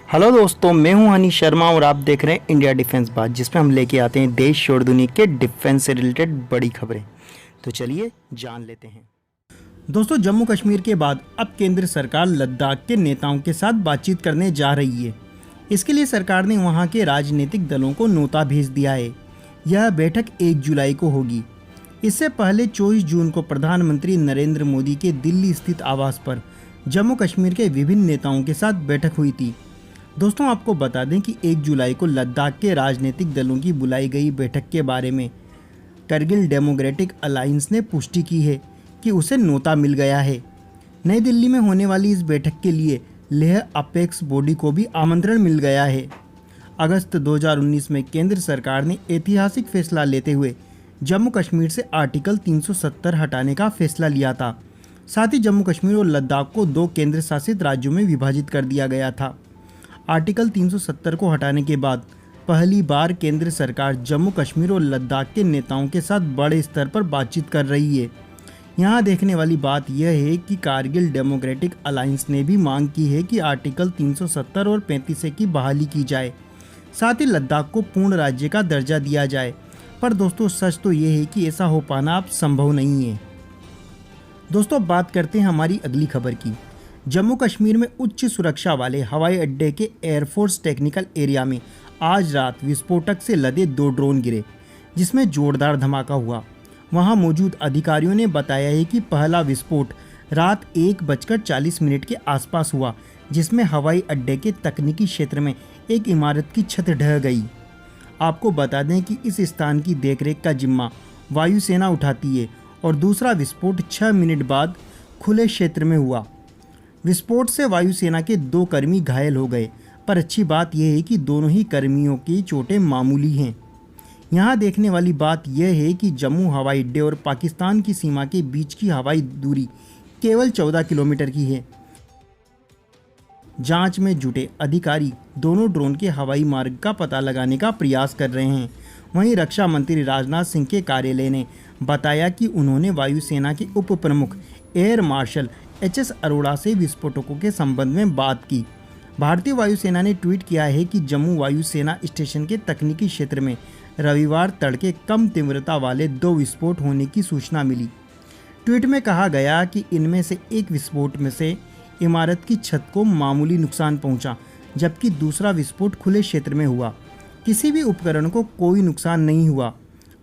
Hello दोस्तों, मैं हूं हनी शर्मा और आप देख रहे हैं इंडिया डिफेंस बात, जिसमें हम लेके आते हैं देश और दुनिया के डिफेंस से रिलेटेड बड़ी खबरें। तो चलिए जान लेते हैं। दोस्तों, जम्मू कश्मीर के बाद अब केंद्र सरकार लद्दाख के नेताओं के साथ बातचीत करने जा रही है। इसके लिए सरकार ने वहां के राजनीतिक दलों को न्योता भेज दिया है। यह बैठक 1 जुलाई को होगी। इससे पहले 24 जून को प्रधानमंत्री नरेंद्र मोदी के दिल्ली स्थित आवास पर जम्मू कश्मीर के विभिन्न नेताओं के साथ बैठक हुई थी। दोस्तों, आपको बता दें कि 1 जुलाई को लद्दाख के राजनीतिक दलों की बुलाई गई बैठक के बारे में करगिल डेमोक्रेटिक अलायंस ने पुष्टि की है कि उसे न्योता मिल गया है। नई दिल्ली में होने वाली इस बैठक के लिए लेह अपेक्स बॉडी को भी आमंत्रण मिल गया है। अगस्त 2019 में केंद्र सरकार ने ऐतिहासिक फैसला लेते हुए जम्मू कश्मीर से आर्टिकल 370 हटाने का फैसला लिया था। साथ ही जम्मू कश्मीर और लद्दाख को 2 केंद्र शासित राज्यों में विभाजित कर दिया गया था। आर्टिकल 370 को हटाने के बाद पहली बार केंद्र सरकार जम्मू कश्मीर और लद्दाख के नेताओं के साथ बड़े स्तर पर बातचीत कर रही है। यहाँ देखने वाली बात यह है कि कारगिल डेमोक्रेटिक अलायंस ने भी मांग की है कि आर्टिकल 370 और 35 की बहाली की जाए, साथ ही लद्दाख को पूर्ण राज्य का दर्जा दिया जाए। पर दोस्तों, सच तो ये है कि ऐसा हो पाना अब संभव नहीं है। दोस्तों, बात करते हैं हमारी अगली खबर की। जम्मू कश्मीर में उच्च सुरक्षा वाले हवाई अड्डे के एयरफोर्स टेक्निकल एरिया में आज रात विस्फोटक से लदे 2 ड्रोन गिरे, जिसमें जोरदार धमाका हुआ। वहां मौजूद अधिकारियों ने बताया है कि पहला विस्फोट रात 1:40 के आसपास हुआ, जिसमें हवाई अड्डे के तकनीकी क्षेत्र में एक इमारत की छत ढह गई। आपको बता दें कि इस स्थान की देखरेख का जिम्मा वायुसेना उठाती है और दूसरा विस्फोट 6 मिनट बाद खुले क्षेत्र में हुआ। विस्फोट से वायुसेना के 2 कर्मी घायल हो गए, पर अच्छी बात यह है कि दोनों ही कर्मियों की चोटें मामूली हैं। यहाँ देखने वाली बात यह है कि जम्मू हवाई अड्डे और पाकिस्तान की सीमा के बीच की हवाई दूरी केवल 14 किलोमीटर की है। जांच में जुटे अधिकारी दोनों ड्रोन के हवाई मार्ग का पता लगाने का प्रयास कर रहे हैं। वहीं रक्षा मंत्री राजनाथ सिंह के कार्यालय ने बताया कि उन्होंने वायुसेना के उप प्रमुख एयर मार्शल एच.एस. अरोड़ा से विस्फोटकों के संबंध में बात की। भारतीय वायुसेना ने ट्वीट किया है कि जम्मू वायुसेना स्टेशन के तकनीकी क्षेत्र में रविवार तड़के कम तीव्रता वाले 2 विस्फोट होने की सूचना मिली। ट्वीट में कहा गया कि इनमें से एक विस्फोट में से इमारत की छत को मामूली नुकसान पहुंचा, जबकि दूसरा विस्फोट खुले क्षेत्र में हुआ। किसी भी उपकरण को कोई नुकसान नहीं हुआ।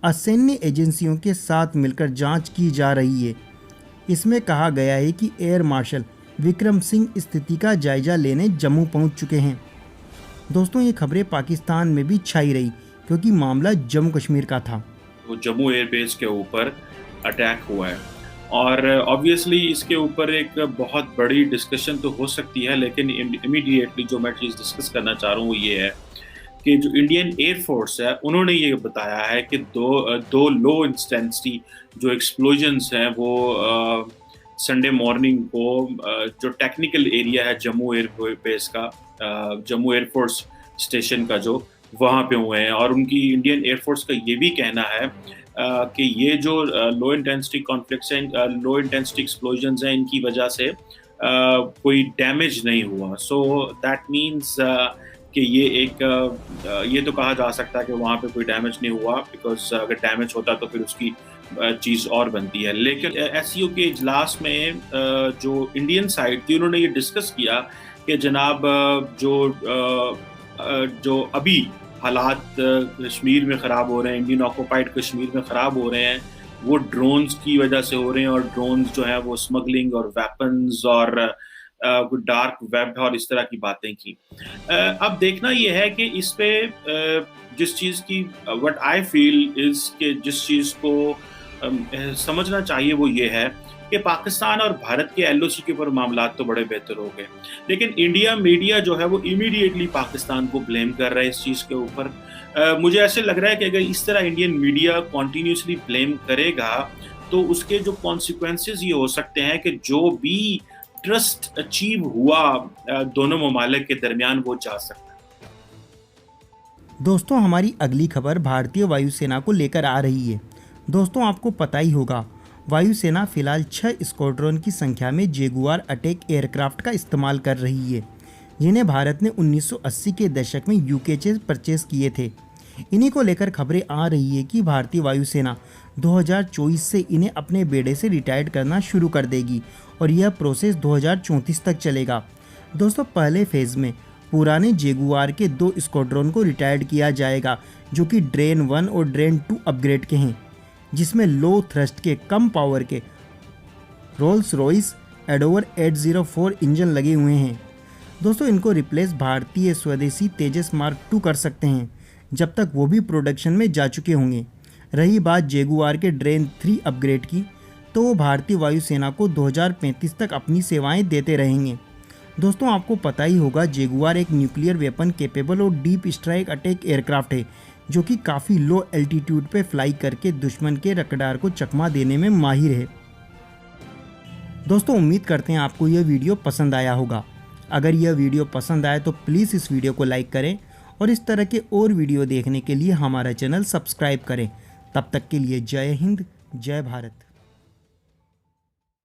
असैन्य एजेंसियों के साथ मिलकर जाँच की जा रही है। इसमें कहा गया है कि एयर मार्शल विक्रम सिंह स्थिति का जायजा लेने जम्मू पहुंच चुके हैं। दोस्तों, ये खबरें पाकिस्तान में भी छाई रही क्योंकि मामला जम्मू कश्मीर का था। वो जम्मू एयरबेस के ऊपर अटैक हुआ है और ऑब्वियसली इसके ऊपर एक बहुत बड़ी डिस्कशन तो हो सकती है, लेकिन इमीडिएटली जो मैं चीज़ डिस्कस करना चाह रहा हूँ वो ये है कि जो इंडियन एयरफोर्स है उन्होंने ये बताया है कि दो लो इंटेंसिटी जो एक्सप्लोजन्स हैं वो संडे मॉर्निंग को जो टेक्निकल एरिया है जम्मू एयरबेस का, जम्मू एयरफोर्स स्टेशन का, जो वहाँ पे हुए हैं। और उनकी इंडियन एयरफोर्स का ये भी कहना है कि ये जो लो इंटेंसिटी कॉन्फ्लिक्ट्स हैं, लो इंटेंसिटी एक्सप्लोजन्स हैं, इनकी वजह से कोई डैमेज नहीं हुआ। सो दैट मीन्स कि ये तो कहा जा सकता है कि वहाँ पे कोई डैमेज नहीं हुआ, बिकॉज अगर डैमेज होता तो फिर उसकी चीज़ और बनती है। लेकिन एससीओ के इजलास में जो इंडियन साइड थी उन्होंने ये डिस्कस किया कि जनाब जो अभी हालात कश्मीर में ख़राब हो रहे हैं, इंडियन ऑक्यूपाइड कश्मीर में ख़राब हो रहे हैं, वो ड्रोन्स की वजह से हो रहे हैं। और ड्रोन्स जो है वो स्मगलिंग और वेपन्स और डार्क वेब और इस तरह की बातें की। अब देखना ये है कि इस पे जिस चीज़ की व्हाट आई फील इज़ कि जिस चीज़ को समझना चाहिए वो ये है कि पाकिस्तान और भारत के एलओसी के ऊपर मामला तो बड़े बेहतर हो गए, लेकिन इंडिया मीडिया जो है वो इमीडिएटली पाकिस्तान को ब्लेम कर रहा है इस चीज़ के ऊपर। मुझे ऐसे लग रहा है कि अगर इस तरह इंडियन मीडिया कॉन्टीन्यूसली ब्लेम करेगा तो उसके जो कॉन्सिक्वेंसेस ये हो सकते हैं कि जो भी ट्रस्ट अचीव हुआ दोनों ममालिक के दरमियान वो जा सकता है। दोस्तों, हमारी अगली खबर भारतीय वायुसेना को लेकर आ रही है। दोस्तों, आपको पता ही होगा वायुसेना फिलहाल 6 स्क्वाड्रन की संख्या में जेगुआर अटैक एयरक्राफ्ट का इस्तेमाल कर रही है। जिन्हें भारत ने 1980 के दशक में यूके से परचेज किए थे। इन्हीं को लेकर खबरें आ रही है कि भारतीय वायुसेना 2024 से इन्हें अपने बेड़े से रिटायर्ड करना शुरू कर देगी और यह प्रोसेस 2034 तक चलेगा। दोस्तों, पहले फेज़ में पुराने जेगुआर के 2 स्क्वाड्रन को रिटायर्ड किया जाएगा जो कि ड्रेन 1 और ड्रेन 2 अपग्रेड के हैं, जिसमें लो थ्रस्ट के कम पावर के रोल्स रॉयस एडोवर 804 इंजन लगे हुए हैं। दोस्तों, इनको रिप्लेस भारतीय स्वदेशी तेजस मार्क 2 कर सकते हैं जब तक वो भी प्रोडक्शन में जा चुके होंगे। रही बात जेगुआर के ड्रेन 3 अपग्रेड की, तो वो भारतीय वायुसेना को 2035 तक अपनी सेवाएं देते रहेंगे। दोस्तों, आपको पता ही होगा जेगुआर एक न्यूक्लियर वेपन केपेबल और डीप स्ट्राइक अटैक एयरक्राफ्ट है जो कि काफ़ी लो एल्टीट्यूड पे फ्लाई करके दुश्मन के रडार को चकमा देने में माहिर है। दोस्तों, उम्मीद करते हैं आपको यह वीडियो पसंद आया होगा। अगर यह वीडियो पसंद आए तो प्लीज़ इस वीडियो को लाइक करें और इस तरह के और वीडियो देखने के लिए हमारा चैनल सब्सक्राइब करें। तब तक के लिए जय हिंद, जय भारत।